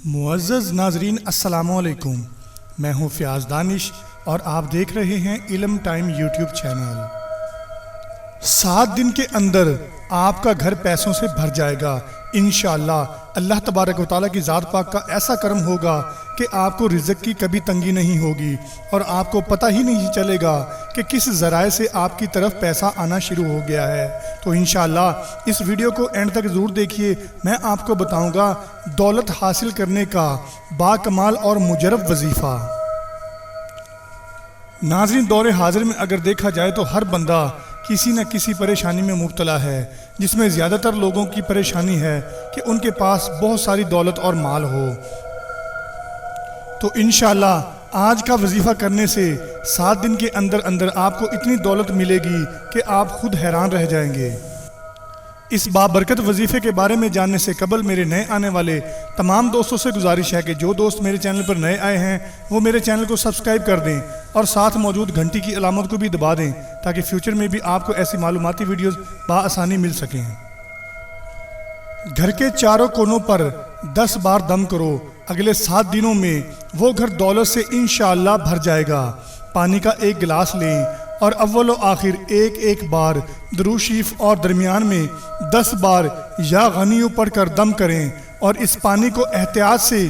معزز ناظرین السلام علیکم، میں ہوں فیاض دانش اور آپ دیکھ رہے ہیں علم ٹائم یوٹیوب چینل۔ 7 دن کے اندر آپ کا گھر پیسوں سے بھر جائے گا انشاءاللہ۔ اللہ تبارک و تعالیٰ کی ذات پاک کا ایسا کرم ہوگا کہ آپ کو رزق کی کبھی تنگی نہیں ہوگی اور آپ کو پتہ ہی نہیں چلے گا کہ کس ذرائع سے آپ کی طرف پیسہ آنا شروع ہو گیا ہے۔ تو انشاءاللہ اس ویڈیو کو اینڈ تک ضرور دیکھیے، میں آپ کو بتاؤں گا دولت حاصل کرنے کا باکمال اور مجرب وظیفہ۔ ناظرین، دور حاضر میں اگر دیکھا جائے تو ہر بندہ کسی نہ کسی پریشانی میں مبتلا ہے، جس میں زیادہ تر لوگوں کی پریشانی ہے کہ ان کے پاس بہت ساری دولت اور مال ہو۔ تو انشاءاللہ آج کا وظیفہ کرنے سے 7 دن کے اندر اندر آپ کو اتنی دولت ملے گی کہ آپ خود حیران رہ جائیں گے۔ اس بابرکت وظیفے کے بارے میں جاننے سے قبل میرے نئے آنے والے تمام دوستوں سے گزارش ہے کہ جو دوست میرے چینل پر نئے آئے ہیں وہ میرے چینل کو سبسکرائب کر دیں اور ساتھ موجود گھنٹی کی علامت کو بھی دبا دیں تاکہ فیوچر میں بھی آپ کو ایسی معلوماتی ویڈیوز بآسانی مل سکیں۔ گھر کے چاروں کونوں پر 10 بار دم کرو، اگلے 7 دنوں میں وہ گھر دولت سے انشاءاللہ بھر جائے گا۔ پانی کا ایک گلاس لیں اور اول و آخر ایک بار درود شریف اور درمیان میں 10 بار یا غنیوں پڑھ کر دم کریں اور اس پانی کو احتیاط سے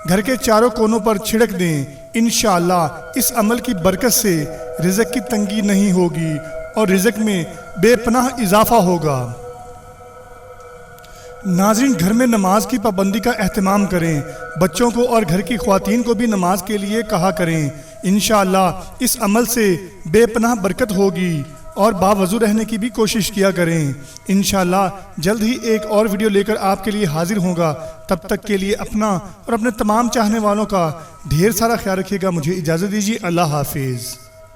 گھر کے چاروں کونوں پر چھڑک دیں۔ انشاءاللہ اس عمل کی برکت سے رزق کی تنگی نہیں ہوگی اور رزق میں بے پناہ اضافہ ہوگا۔ ناظرین، گھر میں نماز کی پابندی کا اہتمام کریں، بچوں کو اور گھر کی خواتین کو بھی نماز کے لیے کہا کریں۔ انشاءاللہ اس عمل سے بے پناہ برکت ہوگی اور باوضو رہنے کی بھی کوشش کیا کریں۔ انشاءاللہ جلد ہی ایک اور ویڈیو لے کر آپ کے لیے حاضر ہوگا۔ تب تک کے لیے اپنا اور اپنے تمام چاہنے والوں کا ڈھیر سارا خیال رکھیے گا۔ مجھے اجازت دیجیے، اللہ حافظ۔